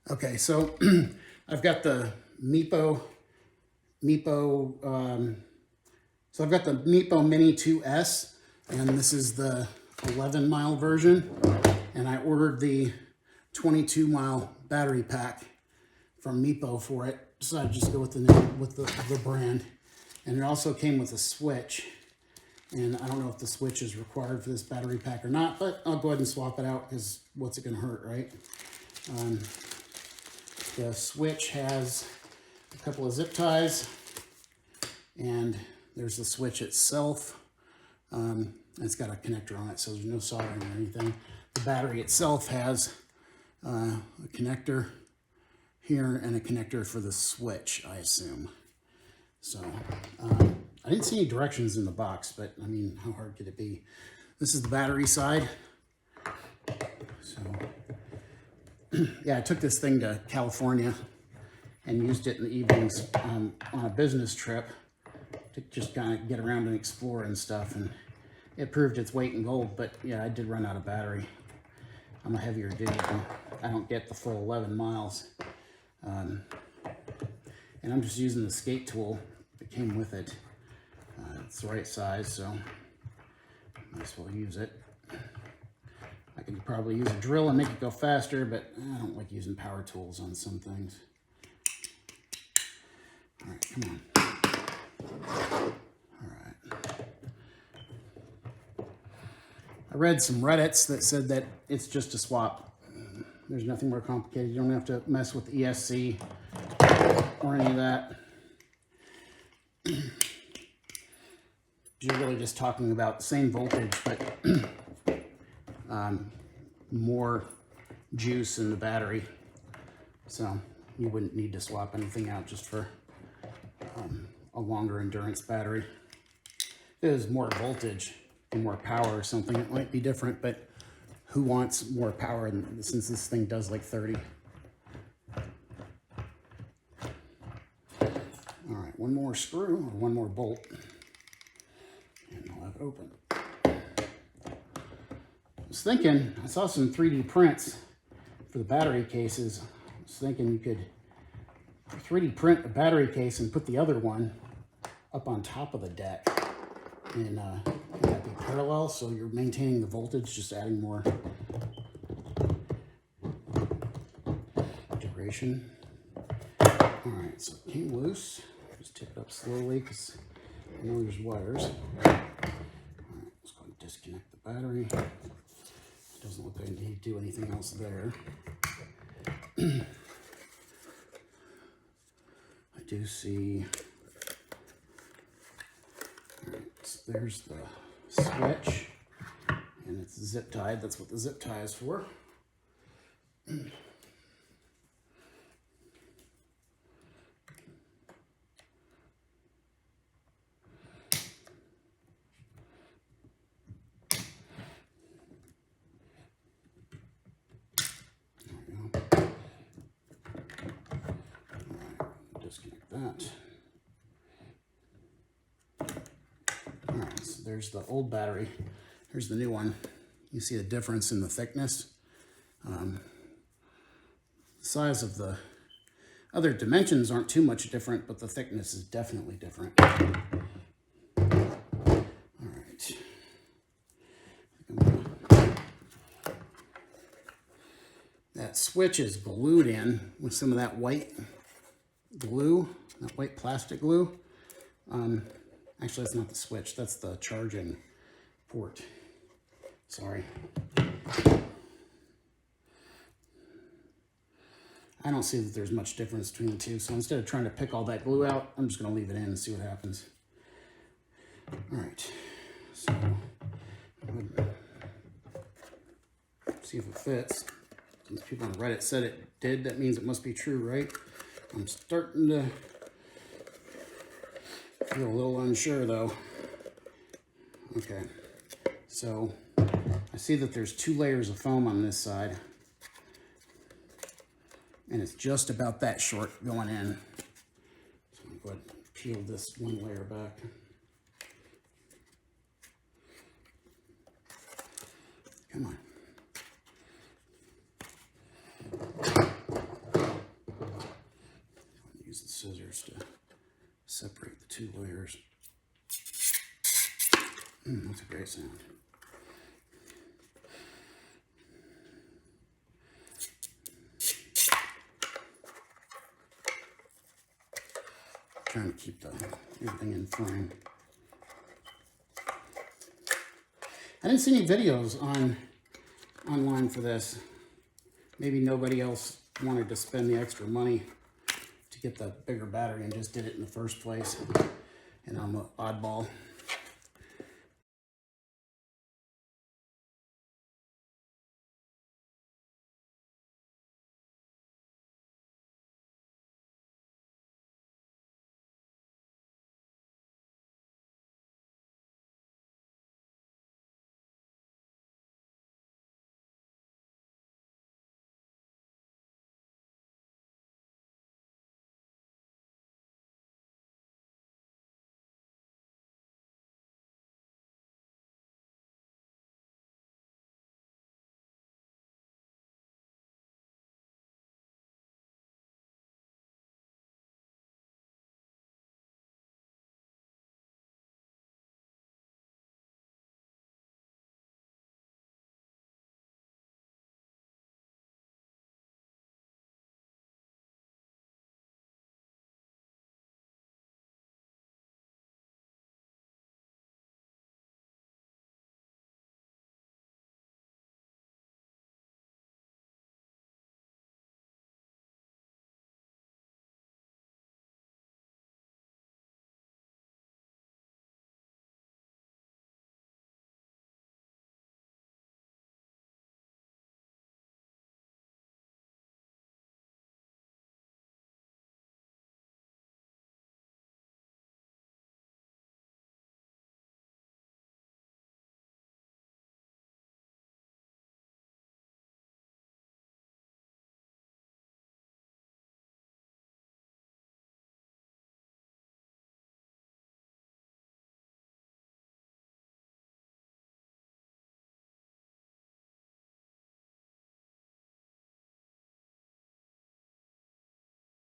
Okay, so I've got the Meepo, so I've got the Meepo Mini 2S, and this is the 11-mile version, and I ordered the 22-mile battery pack from Meepo for it. So I just go with the name, with the brand, and it also came with a switch. And I don't know if the switch is required for this battery pack or not, but I'll go ahead and swap it out because what's it going to hurt, right? The switch has a couple of zip ties, and there's the switch itself. It's got a connector on it, so there's no soldering or anything. The battery itself has a connector here and a connector for the switch, I assume. So I didn't see any directions in the box, but I mean, how hard could it be? This is the battery side. So yeah, I took this thing to California and used it in the evenings on a business trip to just kind of get around and explore and stuff, and it proved its weight in gold. But yeah, I did run out of battery. I'm a heavier dude, and I don't get the full 11 miles. And I'm just using the skate tool that came with it. It's the right size, so might as well use it. I could probably use a drill and make it go faster, but I don't like using power tools on some things. All right, come on. All right. I read some Reddits that said that it's just a swap. There's nothing more complicated. You don't have to mess with the ESC or any of that. You're really just talking about the same voltage, but more juice in the battery. So you wouldn't need to swap anything out just for a longer endurance battery. If it was more voltage and more power or something, it might be different, but who wants more power since this thing does like 30? All right, one more screw or one more bolt, and I'll have it open. I was thinking, I saw some 3D prints for the battery cases. I was thinking you could 3D print a battery case and put the other one up on top of the deck, and that be parallel, so you're maintaining the voltage, just adding more duration. All right, so it came loose. Just tip it up slowly because I know there's wires. All right, let's go and disconnect the battery. It doesn't look like I need to do anything else there. I do see. All right, so there's the switch, and it's zip tied. That's what the zip tie is for. Disconnect that. All right, so there's the old battery. Here's the new one. You see a difference in the thickness. The size of the other dimensions aren't too much different, but the thickness is definitely different. All right. That switch is glued in with some of that white glue, that white plastic glue. Actually, that's not the switch, that's the charging port. Sorry. I don't see that there's much difference between the two, so instead of trying to pick all that glue out, I'm just going to leave it in and see what happens. All right, so see if it fits. Since people on Reddit said it did, that means it must be true, right? I'm starting to feel a little unsure though. Okay, so I see that there's 2 layers of foam on this side, and it's just about that short going in. So I'm going to go ahead and peel this one layer back. Come on. scissors to separate the two layers. That's a great sound. Trying to keep everything in frame. I didn't see any videos online for this. Maybe nobody else wanted to spend the extra money to get the bigger battery and just did it in the first place. And I'm an oddball.